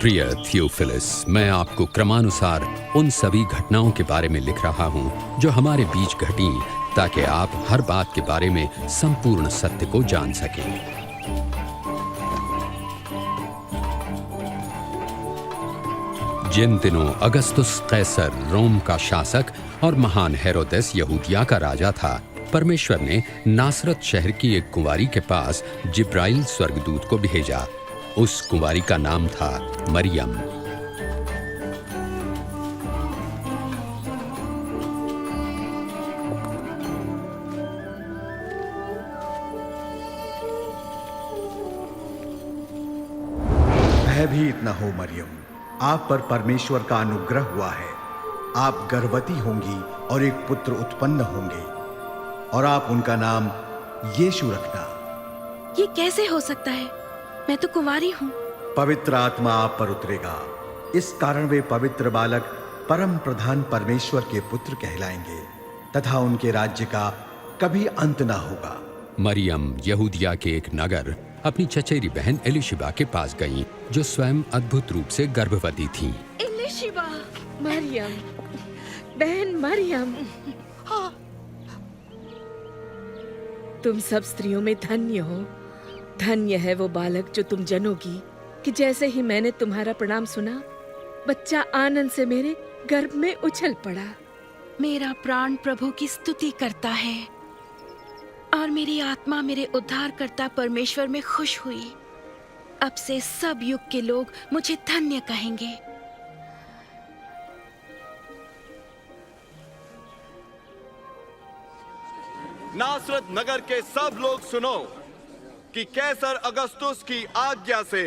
प्रिय थियोफिलस, मैं आपको क्रमानुसार उन सभी घटनाओं के बारे में लिख रहा हूं जो हमारे बीच घटी, ताकि आप हर बात के बारे में संपूर्ण सत्य को जान सकें। जिन दिनों अगस्तुस कैसर रोम का शासक और महान हेरोदेस यहूदिया का राजा था, परमेश्वर ने नासरत शहर की एक कुंवारी के पास जिब्राइल स्वर्गदूत को भेजा। उस कुंवारी का नाम था मरियम। भयभीत न हो मरियम, आप पर परमेश्वर का अनुग्रह हुआ है। आप गर्भवती होंगी और एक पुत्र उत्पन्न होंगे और आप उनका नाम यीशु रखना। ये कैसे हो सकता है? मैं तो कुंवारी हूँ। पवित्र आत्मा आप पर उतरेगा, इस कारण वे पवित्र बालक परम प्रधान परमेश्वर के पुत्र कहलाएंगे तथा उनके राज्य का कभी अंत ना होगा। मरियम यहूदिया के एक नगर अपनी चचेरी बहन एलिशिबा के पास गई, जो स्वयं अद्भुत रूप से गर्भवती थी। एलिशिबा, मरियम, बहन मरियम, तुम सब स्त्रियों में धन्य हो। धन्य है वो बालक जो तुम जनोगी, कि जैसे ही मैंने तुम्हारा प्रणाम सुना, बच्चा आनंद से मेरे गर्भ में उछल पड़ा। मेरा प्राण प्रभु की स्तुति करता है और मेरी आत्मा मेरे उद्धारकर्ता परमेश्वर में खुश हुई। अब से सब युग के लोग मुझे धन्य कहेंगे। नासरत नगर के सब लोग सुनो कि कैसर अगस्तुस की आज्ञा से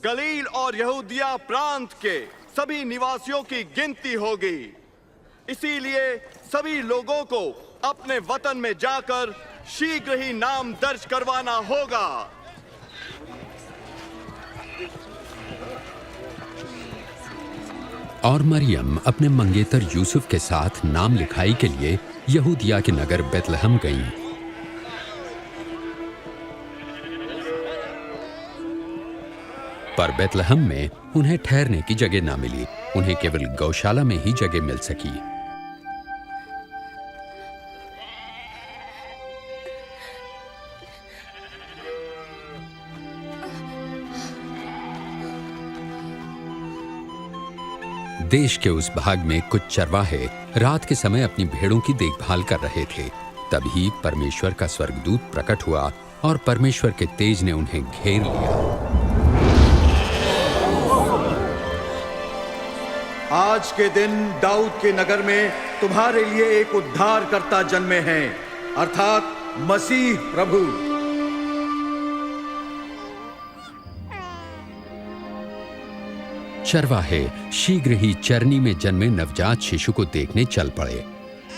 गलील और यहूदिया प्रांत के सभी निवासियों की गिनती होगी। इसीलिए सभी लोगों को अपने वतन में जाकर शीघ्र ही नाम दर्ज करवाना होगा। और मरियम अपने मंगेतर यूसुफ के साथ नाम लिखाई के लिए यहूदिया के नगर बेतलहम गईं। पर बेतलहम में उन्हें ठहरने की जगह ना मिली। उन्हें केवल गौशाला में ही जगह मिल सकी। देश के उस भाग में कुछ चरवाहे रात के समय अपनी भेड़ों की देखभाल कर रहे थे। तभी परमेश्वर का स्वर्गदूत प्रकट हुआ और परमेश्वर के तेज ने उन्हें घेर लिया। आज के दिन दाऊद के नगर में तुम्हारे लिए एक उद्धारकर्ता जन्मे हैं, अर्थात मसीह प्रभु। चरवाहे शीघ्र ही चरनी में जन्मे नवजात शिशु को देखने चल पड़े।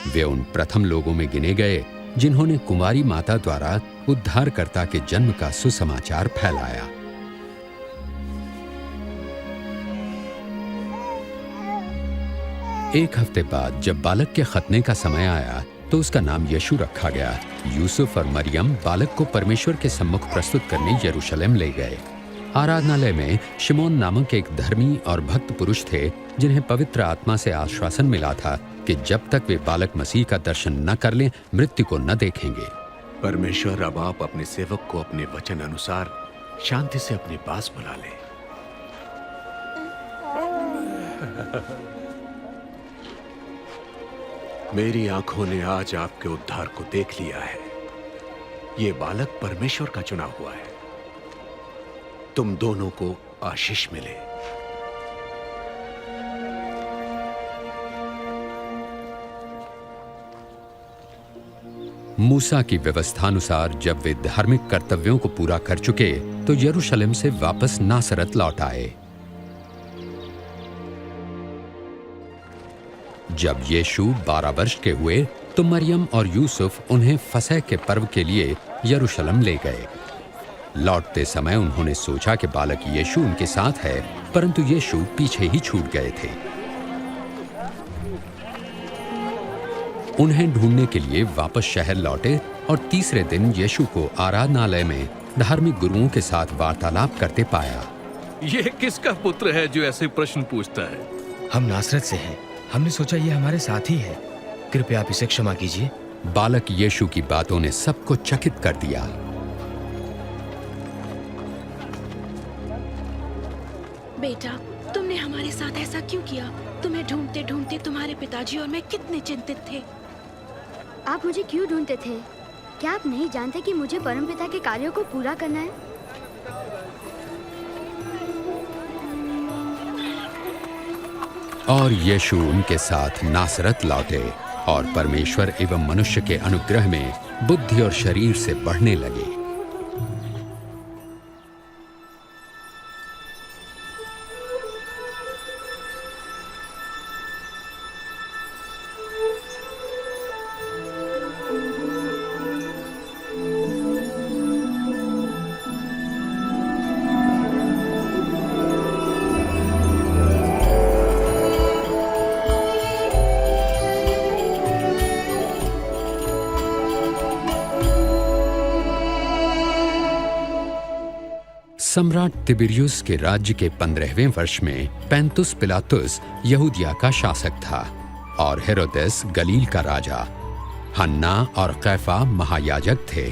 वे उन प्रथम लोगों में गिने गए जिन्होंने कुंवारी माता द्वारा उद्धारकर्ता के जन्म का सुसमाचार फैलाया। एक हफ्ते बाद जब बालक के खतने का समय आया तो उसका नाम यीशु रखा गया। यूसुफ और मरियम बालक को परमेश्वर के सम्मुख प्रस्तुत करने यरूशलेम ले गए। आराधनालय में शिमोन नामक एक धर्मी और भक्त पुरुष थे, जिन्हें पवित्र आत्मा से आश्वासन मिला था कि जब तक वे बालक मसीह का दर्शन न कर लें, मृत्यु को न देखेंगे। परमेश्वर, अब आप अपने सेवक को अपने वचन अनुसार शांति से अपने पास बुला ले। मेरी आंखों ने आज आपके उद्धार को देख लिया है। ये बालक परमेश्वर का चुना हुआ है। तुम दोनों को आशीष मिले। मूसा की व्यवस्थानुसार जब वे धार्मिक कर्तव्यों को पूरा कर चुके तो यरूशलेम से वापस नासरत लौट आए। जब यीशु 12 वर्ष के हुए तो मरियम और यूसुफ उन्हें फसह के पर्व के लिए यरूशलेम ले गए। लौटते समय उन्होंने सोचा कि बालक यीशु उनके साथ है, परंतु यीशु पीछे ही छूट गए थे। उन्हें ढूंढने के लिए वापस शहर लौटे और तीसरे दिन यीशु को आराधनालय में धार्मिक गुरुओं के साथ वार्तालाप करते पाया। ये किसका पुत्र है जो ऐसे प्रश्न पूछता है? हम नासरत से हैं। हमने सोचा ये हमारे साथी है। कृपया आप इसे क्षमा कीजिए। बालक यीशु की बातों ने सबको चकित कर दिया। बेटा, तुमने हमारे साथ ऐसा क्यों किया? तुम्हें ढूंढते ढूंढते तुम्हारे पिताजी और मैं कितने चिंतित थे। आप मुझे क्यों ढूंढते थे? क्या आप नहीं जानते कि मुझे परमपिता के कार्यों को पूरा करना है? और यीशु उनके साथ नासरत लौटे और परमेश्वर एवं मनुष्य के अनुग्रह में बुद्धि और शरीर से बढ़ने लगे। सम्राट तिबिरियुस के राज्य के 15वें वर्ष में पैंतुस पिलातुस यहूदिया का शासक था और हेरोदेस गलील का राजा। हन्ना और कैफा महायाजक थे।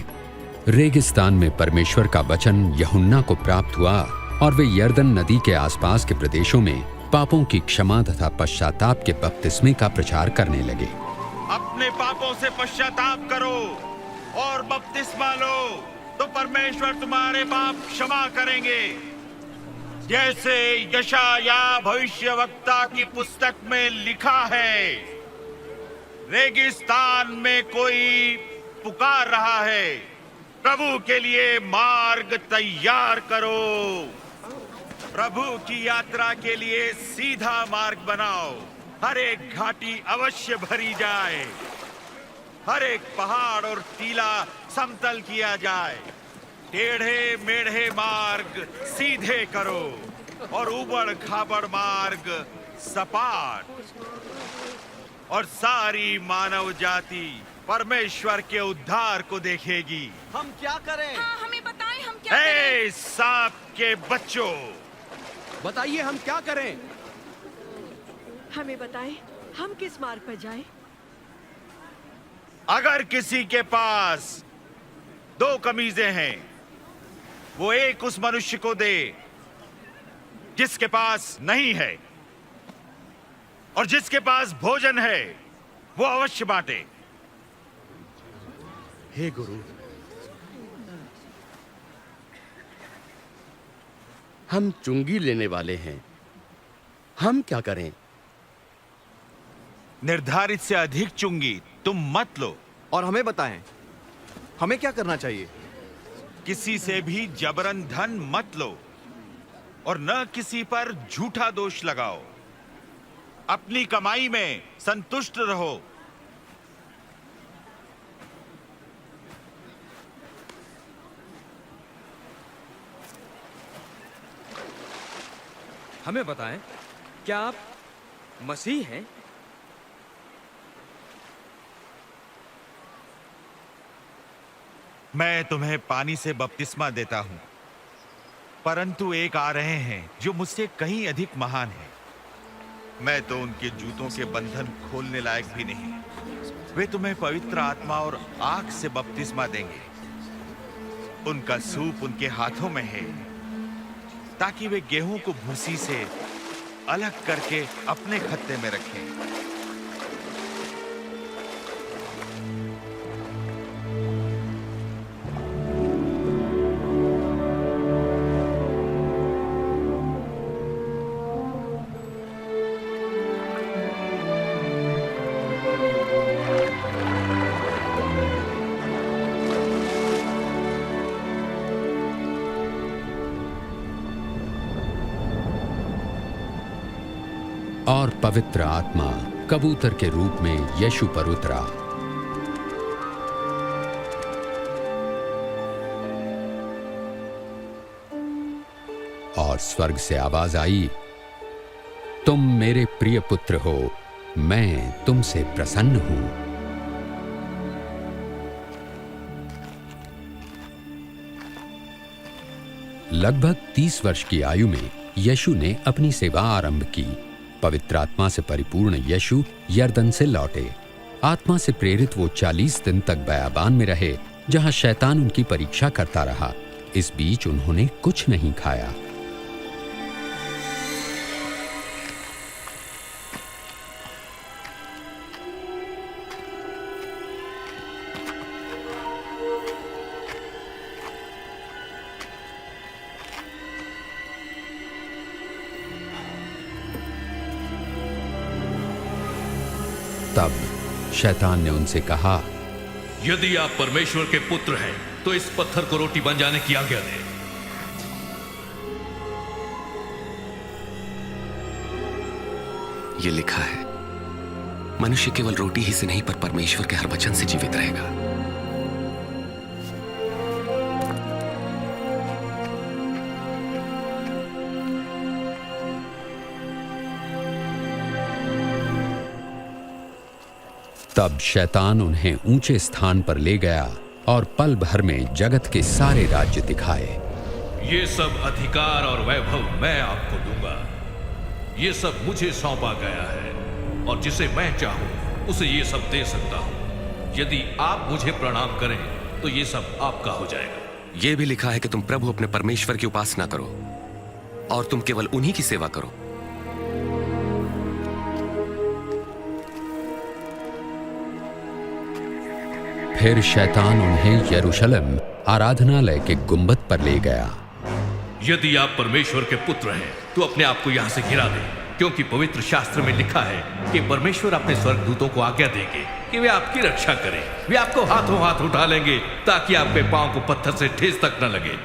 रेगिस्तान में परमेश्वर का वचन यूहन्ना को प्राप्त हुआ और वे यरदन नदी के आसपास के प्रदेशों में पापों की क्षमा तथा पश्चाताप के बपतिस्मे का प्रचार करने लगे। अपने पापों से पश्चाताप करो और बपतिस्मा लो तो परमेश्वर तुम्हारे पाप क्षमा करेंगे, जैसे यशाया भविष्यवक्ता की पुस्तक में लिखा है। रेगिस्तान में कोई पुकार रहा है, प्रभु के लिए मार्ग तैयार करो। प्रभु की यात्रा के लिए सीधा मार्ग बनाओ। हर एक घाटी अवश्य भरी जाए, हर एक पहाड़ और टीला समतल किया जाए। टेढ़े मेढ़े मार्ग सीधे करो और उबड़ खाबड़ मार्ग सपाट, और सारी मानव जाति परमेश्वर के उद्धार को देखेगी। हम क्या करें? हाँ, हमें बताएं हम क्या करें? हे सांप के बच्चों, बताइए हम क्या करें? हमें बताएं हम किस मार्ग पर जाएं? अगर किसी के पास 2 कमीजें हैं, वो एक उस मनुष्य को दे जिसके पास नहीं है, और जिसके पास भोजन है वो अवश्य बांटे। हे गुरु, हम चुंगी लेने वाले हैं, हम क्या करें? निर्धारित से अधिक चुंगी तुम मत लो। और हमें बताएं, हमें क्या करना चाहिए? किसी से भी जबरन धन मत लो और न किसी पर झूठा दोष लगाओ। अपनी कमाई में संतुष्ट रहो। हमें बताएं, क्या आप मसीह हैं? मैं तुम्हें पानी से बपतिस्मा देता हूं, परंतु एक आ रहे हैं जो मुझसे कहीं अधिक महान है। मैं तो उनके जूतों के बंधन खोलने लायक भी नहीं। वे तुम्हें पवित्र आत्मा और आग से बपतिस्मा देंगे। उनका सूप उनके हाथों में है, ताकि वे गेहूं को भूसी से अलग करके अपने खत्ते में रखें। और पवित्र आत्मा कबूतर के रूप में यीशु पर उतरा। और स्वर्ग से आवाज आई, तुम मेरे प्रिय पुत्र हो, मैं तुमसे प्रसन्न हूं। लगभग 30 वर्ष की आयु में यीशु ने अपनी सेवा आरंभ की। पवित्र आत्मा से परिपूर्ण यीशु यरदन से लौटे। आत्मा से प्रेरित वो 40 दिन तक बयाबान में रहे, जहां शैतान उनकी परीक्षा करता रहा। इस बीच उन्होंने कुछ नहीं खाया। तब शैतान ने उनसे कहा, यदि आप परमेश्वर के पुत्र हैं तो इस पत्थर को रोटी बन जाने की आज्ञा दें। ये लिखा है, मनुष्य केवल रोटी ही से नहीं पर परमेश्वर के हर वचन से जीवित रहेगा। तब शैतान उन्हें ऊंचे स्थान पर ले गया और पल भर में जगत के सारे राज्य दिखाए। ये सब अधिकार और वैभव मैं आपको दूंगा। ये सब मुझे सौंपा गया है और जिसे मैं चाहूं उसे ये सब दे सकता हूं। यदि आप मुझे प्रणाम करें तो ये सब आपका हो जाएगा। ये भी लिखा है कि तुम प्रभु अपने परमेश्वर की उपासना करो और तुम केवल उन्हीं की सेवा करो। फिर शैतान उन्हें यरूशलेम आराधनालय के गुंबद पर ले गया। यदि आप परमेश्वर के पुत्र हैं तो अपने आप को यहां से गिरा दें, क्योंकि पवित्र शास्त्र में लिखा है कि परमेश्वर अपने स्वर्गदूतों को आज्ञा देंगे कि वे आपकी रक्षा करें। वे आपको हाथों हाथ उठा लेंगे ताकि आपके पांव को पत्थर से ठेस तक न लगे।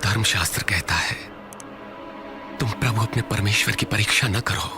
धर्मशास्त्र कहता है, तुम प्रभु अपने परमेश्वर की परीक्षा न करो।